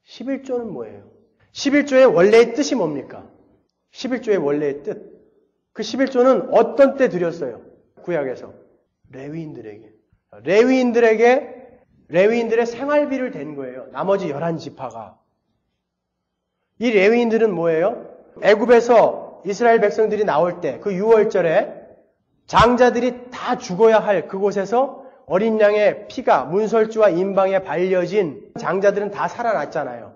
11조는 뭐예요? 11조의 원래의 뜻이 뭡니까? 11조의 원래의 뜻. 그 11조는 어떤 때 드렸어요? 구약에서. 레위인들의 생활비를 댄 거예요. 나머지 11지파가. 이 레위인들은 뭐예요? 애굽에서 이스라엘 백성들이 나올 때 그 6월절에 장자들이 다 죽어야 할 그곳에서 어린 양의 피가 문설주와 인방에 발려진 장자들은 다 살아났잖아요.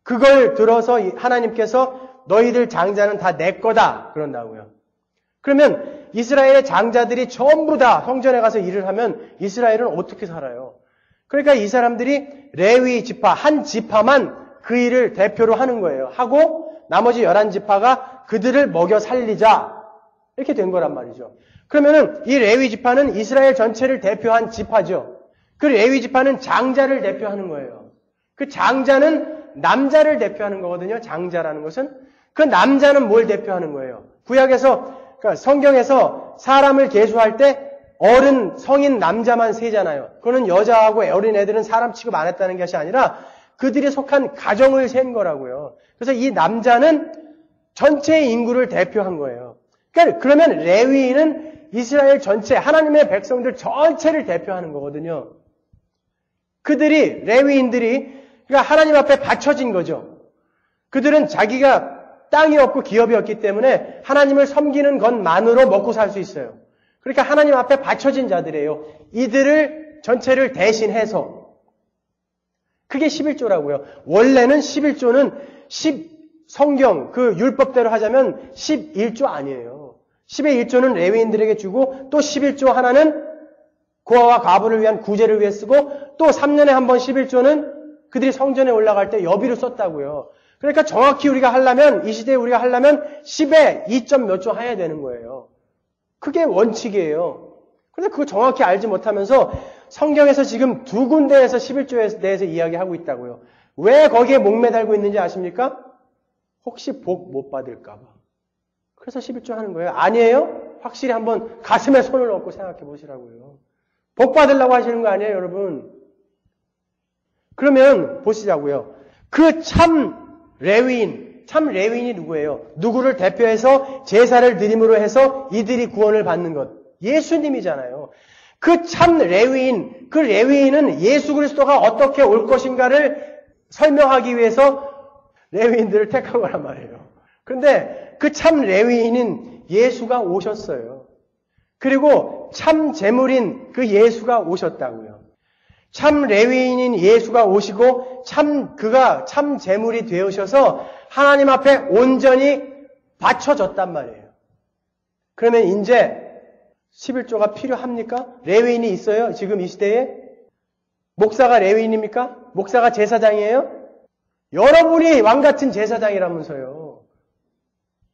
그걸 들어서 하나님께서 너희들 장자는 다 내 거다 그런다고요. 그러면 이스라엘의 장자들이 전부 다 성전에 가서 일을 하면 이스라엘은 어떻게 살아요? 그러니까 이 사람들이 레위 지파 한 지파만 그 일을 대표로 하는 거예요. 하고 나머지 11지파가 그들을 먹여 살리자 이렇게 된 거란 말이죠. 그러면은 이 레위 지파는 이스라엘 전체를 대표한 지파죠. 그 레위 지파는 장자를 대표하는 거예요. 그 장자는 남자를 대표하는 거거든요. 장자라는 것은. 그 남자는 뭘 대표하는 거예요? 구약에서, 그러니까 성경에서 사람을 계수할 때 어른, 성인 남자만 세잖아요. 그거는 여자하고 어린 애들은 사람 취급 안 했다는 것이 아니라 그들이 속한 가정을 센 거라고요. 그래서 이 남자는 전체의 인구를 대표한 거예요. 그러니까 그러면 레위인은 이스라엘 전체, 하나님의 백성들 전체를 대표하는 거거든요. 그들이, 레위인들이, 그러니까 하나님 앞에 바쳐진 거죠. 그들은 자기가 땅이 없고 기업이 없기 때문에 하나님을 섬기는 것만으로 먹고 살 수 있어요. 그러니까 하나님 앞에 바쳐진 자들이에요. 이들을 전체를 대신해서. 그게 11조라고요. 원래는 11조는 성경, 그 율법대로 하자면 11조 아니에요. 10의 1조는 레위인들에게 주고 또 11조 하나는 고아와 과부를 위한 구제를 위해 쓰고 또 3년에 한 번 11조는 그들이 성전에 올라갈 때 여비로 썼다고요. 그러니까 정확히 우리가 하려면, 이 시대에 우리가 하려면 10에 2점 몇 조 해야 되는 거예요. 그게 원칙이에요. 그런데 그거 정확히 알지 못하면서 성경에서 지금 두 군데에서 11조에 대해서 이야기하고 있다고요. 왜 거기에 목매달고 있는지 아십니까? 혹시 복 못 받을까 봐. 그래서 11조 하는 거예요. 아니에요? 확실히 한번 가슴에 손을 얹고 생각해 보시라고요. 복 받으려고 하시는 거 아니에요, 여러분? 그러면 보시자고요. 그 참 레위인이 누구예요? 누구를 대표해서 제사를 드림으로 해서 이들이 구원을 받는 것. 예수님이잖아요. 그 참 레위인, 그 레위인은 예수 그리스도가 어떻게 올 것인가를 설명하기 위해서 레위인들을 택한 거란 말이에요. 그런데 그 참 레위인인 예수가 오셨어요. 그리고 참 제물인 그 예수가 오셨다고요. 참 레위인인 예수가 오시고 그가 참 제물이 되어셔서 하나님 앞에 온전히 바쳐졌단 말이에요. 그러면 이제 11조가 필요합니까? 레위인이 있어요? 지금 이 시대에? 목사가 레위인입니까? 목사가 제사장이에요? 여러분이 왕같은 제사장이라면서요.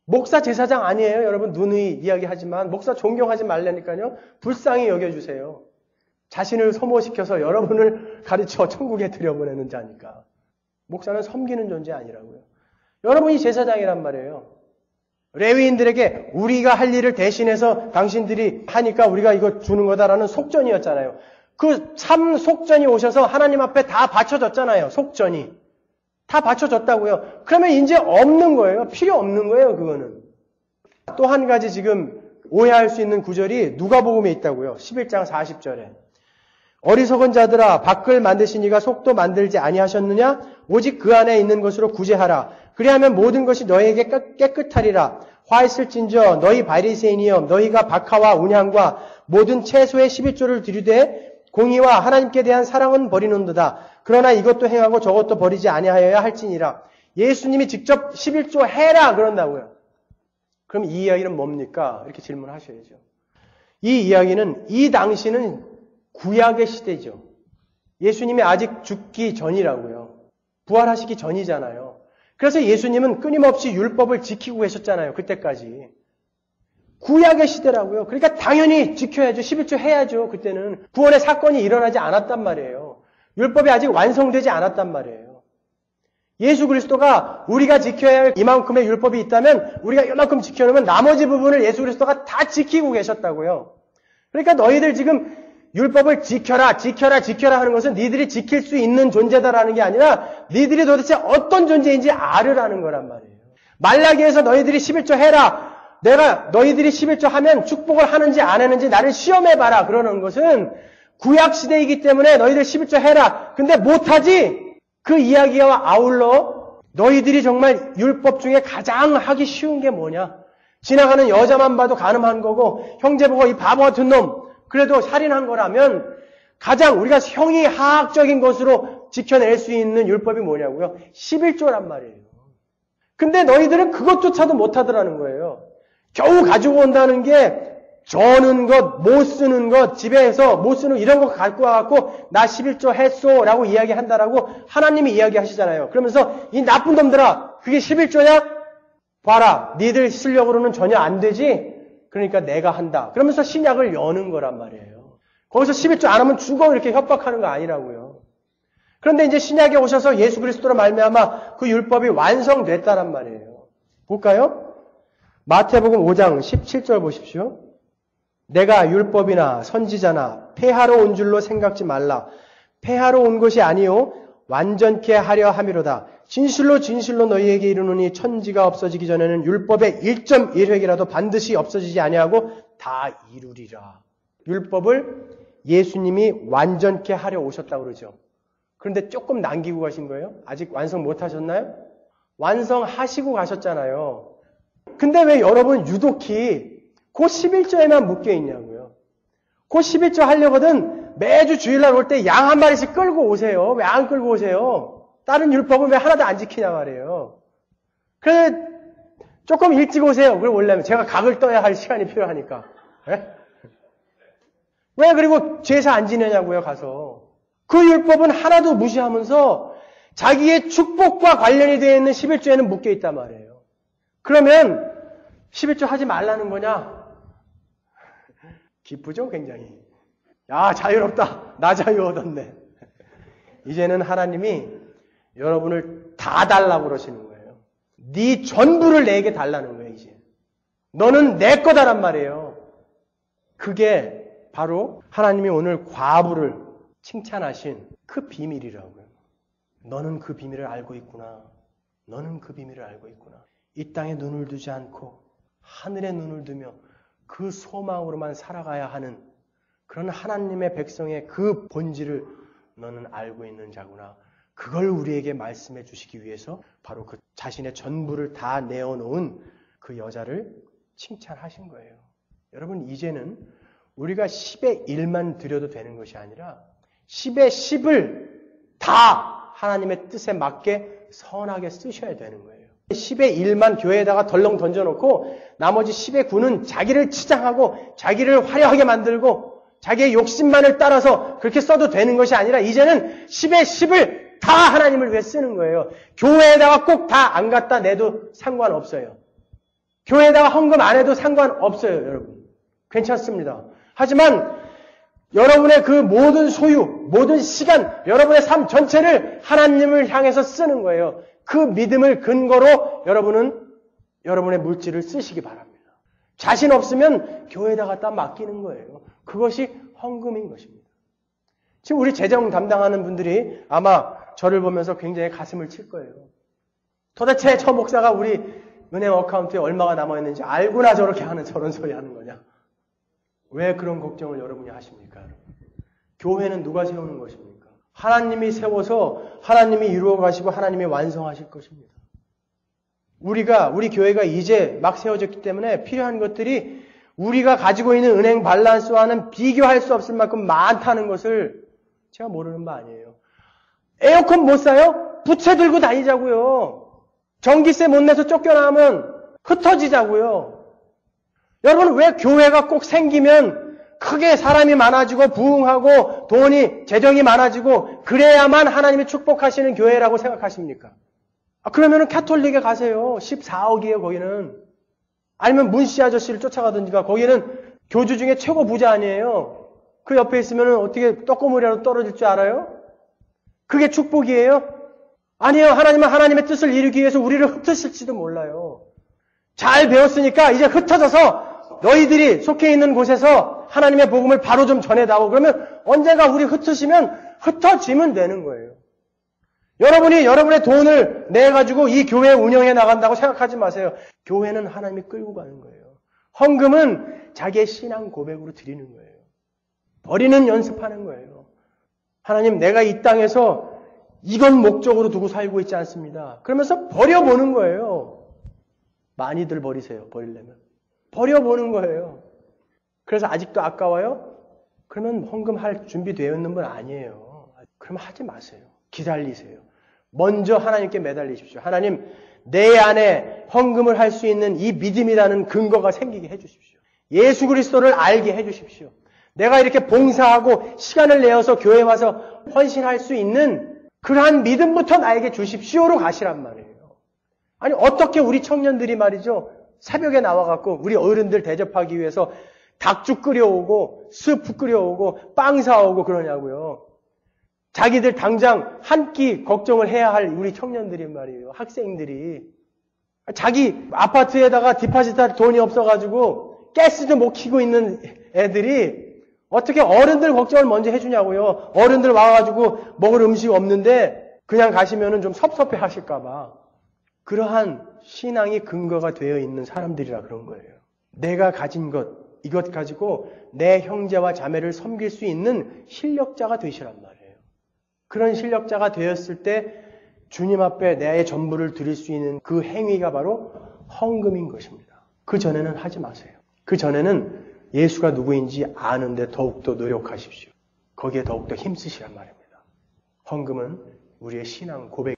목사 제사장 아니에요? 여러분 누누이 이야기하지만 목사 존경하지 말라니까요. 불쌍히 여겨주세요. 자신을 소모시켜서 여러분을 가르쳐 천국에 들여보내는 자니까. 목사는 섬기는 존재 아니라고요. 여러분이 제사장이란 말이에요. 레위인들에게 우리가 할 일을 대신해서 당신들이 하니까 우리가 이거 주는 거다라는 속전이었잖아요. 그 참 속전이 오셔서 하나님 앞에 다 바쳐졌잖아요. 속전이. 다 바쳐졌다고요. 그러면 이제 없는 거예요. 필요 없는 거예요. 그거는. 또 한 가지 지금 오해할 수 있는 구절이 누가복음에 있다고요. 11장 40절에. 어리석은 자들아 밖을 만드신 이가 속도 만들지 아니하셨느냐? 오직 그 안에 있는 것으로 구제하라. 그리하면 모든 것이 너희에게 깨끗하리라. 화 있을진저 너희 바리새인이여 너희가 박하와 운향과 모든 채소의 11조를 드리되 공의와 하나님께 대한 사랑은 버리는도다. 그러나 이것도 행하고 저것도 버리지 아니하여야 할지니라. 예수님이 직접 11조 해라 그런다고요. 그럼 이 이야기는 뭡니까? 이렇게 질문하셔야죠. 이 이야기는 이 당시는 구약의 시대죠. 예수님이 아직 죽기 전이라고요. 부활하시기 전이잖아요. 그래서 예수님은 끊임없이 율법을 지키고 계셨잖아요. 그때까지. 구약의 시대라고요. 그러니까 당연히 지켜야죠. 11조 해야죠. 그때는 구원의 사건이 일어나지 않았단 말이에요. 율법이 아직 완성되지 않았단 말이에요. 예수 그리스도가 우리가 지켜야 할 이만큼의 율법이 있다면 우리가 이만큼 지켜놓으면 나머지 부분을 예수 그리스도가 다 지키고 계셨다고요. 그러니까 너희들 지금 율법을 지켜라, 지켜라, 지켜라 하는 것은 니들이 지킬 수 있는 존재다라는 게 아니라 니들이 도대체 어떤 존재인지 알으라는 거란 말이에요. 말라기에서 너희들이 11조 해라. 내가 너희들이 11조 하면 축복을 하는지 안 하는지 나를 시험해봐라. 그러는 것은 구약시대이기 때문에 너희들 11조 해라. 근데 못하지? 그 이야기와 아울러 너희들이 정말 율법 중에 가장 하기 쉬운 게 뭐냐? 지나가는 여자만 봐도 간음한 거고 형제 보고 이 바보 같은 놈 그래도 살인한 거라면 가장 우리가 형이 하학적인 것으로 지켜낼 수 있는 율법이 뭐냐고요? 11조란 말이에요. 근데 너희들은 그것조차도 못하더라는 거예요. 겨우 가지고 온다는 게 저는 것, 못 쓰는 것, 집에서 못 쓰는 이런 거 갖고 와갖고 나 11조 했소 라고 이야기한다라고 하나님이 이야기하시잖아요. 그러면서 이 나쁜 놈들아 그게 11조냐? 봐라 니들 실력으로는 전혀 안 되지? 그러니까 내가 한다. 그러면서 신약을 여는 거란 말이에요. 거기서 11조 안 하면 죽어 이렇게 협박하는 거 아니라고요. 그런데 이제 신약에 오셔서 예수 그리스도로 말미암아 그 율법이 완성됐다란 말이에요. 볼까요? 마태복음 5장 17절 보십시오. 내가 율법이나 선지자나 폐하러 온 줄로 생각지 말라. 폐하러 온 것이 아니요 완전케 하려 함이로다. 진실로 진실로 너희에게 이르노니 천지가 없어지기 전에는 율법의 1.1획이라도 반드시 없어지지 아니하고 다 이루리라. 율법을 예수님이 완전케 하려 오셨다고 그러죠. 그런데 조금 남기고 가신 거예요? 아직 완성 못 하셨나요? 완성하시고 가셨잖아요. 근데 왜 여러분 유독히 그 11조에만 묶여 있냐고요. 그 11조 하려거든 매주 주일날 올 때 양 한 마리씩 끌고 오세요. 왜 안 끌고 오세요? 다른 율법은 왜 하나도 안 지키냐 말이에요. 그래 조금 일찍 오세요. 그걸 원래는 제가 각을 떠야 할 시간이 필요하니까. 네? 왜 그리고 제사 안 지내냐고요 가서. 그 율법은 하나도 무시하면서 자기의 축복과 관련이 되어 있는 11조에는 묶여 있단 말이에요. 그러면 11조 하지 말라는 거냐? 기쁘죠 굉장히. 야 자유롭다. 나 자유 얻었네. 이제는 하나님이 여러분을 다 달라고 그러시는 거예요. 네 전부를 내게 달라는 거예요. 이제 너는 내 거다란 말이에요. 그게 바로 하나님이 오늘 과부를 칭찬하신 그 비밀이라고요. 너는 그 비밀을 알고 있구나. 너는 그 비밀을 알고 있구나. 이 땅에 눈을 두지 않고 하늘에 눈을 두며 그 소망으로만 살아가야 하는 그런 하나님의 백성의 그 본질을 너는 알고 있는 자구나. 그걸 우리에게 말씀해 주시기 위해서 바로 그 자신의 전부를 다 내어놓은 그 여자를 칭찬하신 거예요. 여러분 이제는 우리가 10의 1만 드려도 되는 것이 아니라 10의 10을 다 하나님의 뜻에 맞게 선하게 쓰셔야 되는 거예요. 10의 1만 교회에다가 덜렁 던져놓고 나머지 10의 9는 자기를 치장하고 자기를 화려하게 만들고 자기의 욕심만을 따라서 그렇게 써도 되는 것이 아니라 이제는 10의 10을 다 하나님을 위해 쓰는 거예요. 교회에다가 꼭 다 안 갖다 내도 상관없어요. 교회에다가 헌금 안 해도 상관없어요, 여러분. 괜찮습니다. 하지만 여러분의 그 모든 소유, 모든 시간, 여러분의 삶 전체를 하나님을 향해서 쓰는 거예요. 그 믿음을 근거로 여러분은 여러분의 물질을 쓰시기 바랍니다. 자신 없으면 교회에다 갖다 맡기는 거예요. 그것이 헌금인 것입니다. 지금 우리 재정 담당하는 분들이 아마 저를 보면서 굉장히 가슴을 칠 거예요. 도대체 저 목사가 우리 은행 어카운트에 얼마가 남아있는지 알고나 저렇게 하는 저런 소리 하는 거냐? 왜 그런 걱정을 여러분이 하십니까? 교회는 누가 세우는 것입니까? 하나님이 세워서 하나님이 이루어 가시고 하나님이 완성하실 것입니다. 우리 교회가 이제 막 세워졌기 때문에 필요한 것들이 우리가 가지고 있는 은행 밸런스와는 비교할 수 없을 만큼 많다는 것을 제가 모르는 바 아니에요. 에어컨 못 사요? 부채 들고 다니자고요. 전기세 못 내서 쫓겨나면 흩어지자고요. 여러분 왜 교회가 꼭 생기면 크게 사람이 많아지고 부흥하고 돈이 재정이 많아지고 그래야만 하나님이 축복하시는 교회라고 생각하십니까? 그러면은 캐톨릭에 가세요. 14억이에요 거기는. 아니면 문씨 아저씨를 쫓아가든지가 거기는 교주 중에 최고 부자 아니에요. 그 옆에 있으면 어떻게 떡고물이라도 떨어질 줄 알아요? 그게 축복이에요? 아니에요. 하나님은 하나님의 뜻을 이루기 위해서 우리를 흩으실지도 몰라요. 잘 배웠으니까 이제 흩어져서 너희들이 속해 있는 곳에서 하나님의 복음을 바로 좀 전해다오. 그러면 언젠가 우리 흩어지면 되는 거예요. 여러분이 여러분의 돈을 내가지고 이 교회 운영해 나간다고 생각하지 마세요. 교회는 하나님이 끌고 가는 거예요. 헌금은 자기의 신앙 고백으로 드리는 거예요. 버리는 연습하는 거예요. 하나님, 내가 이 땅에서 이건 목적으로 두고 살고 있지 않습니다. 그러면서 버려보는 거예요. 많이들 버리세요. 버리려면. 버려보는 거예요. 그래서 아직도 아까워요? 그러면 헌금할 준비되어 있는 분 아니에요. 그러면 하지 마세요. 기다리세요. 먼저 하나님께 매달리십시오. 하나님, 내 안에 헌금을 할 수 있는 이 믿음이라는 근거가 생기게 해주십시오. 예수 그리스도를 알게 해주십시오. 내가 이렇게 봉사하고 시간을 내어서 교회에 와서 헌신할 수 있는 그러한 믿음부터 나에게 주십시오로 가시란 말이에요. 아니 어떻게 우리 청년들이 말이죠. 새벽에 나와갖고 우리 어른들 대접하기 위해서 닭죽 끓여오고 스프 끓여오고 빵 사오고 그러냐고요. 자기들 당장 한 끼 걱정을 해야 할 우리 청년들이 말이에요. 학생들이. 자기 아파트에다가 디파짓할 돈이 없어가지고 가스도 못 켜고 있는 애들이 어떻게 어른들 걱정을 먼저 해주냐고요. 어른들 와가지고 먹을 음식 없는데 그냥 가시면은 좀 섭섭해 하실까봐. 그러한 신앙이 근거가 되어 있는 사람들이라 그런 거예요. 내가 가진 것, 이것 가지고 내 형제와 자매를 섬길 수 있는 실력자가 되시란 말이에요. 그런 실력자가 되었을 때 주님 앞에 내 전부를 드릴 수 있는 그 행위가 바로 헌금인 것입니다. 그 전에는 하지 마세요. 그 전에는 예수가 누구인지 아는데 더욱더 노력하십시오. 거기에 더욱더 힘쓰시란 말입니다. 헌금은 우리의 신앙 고백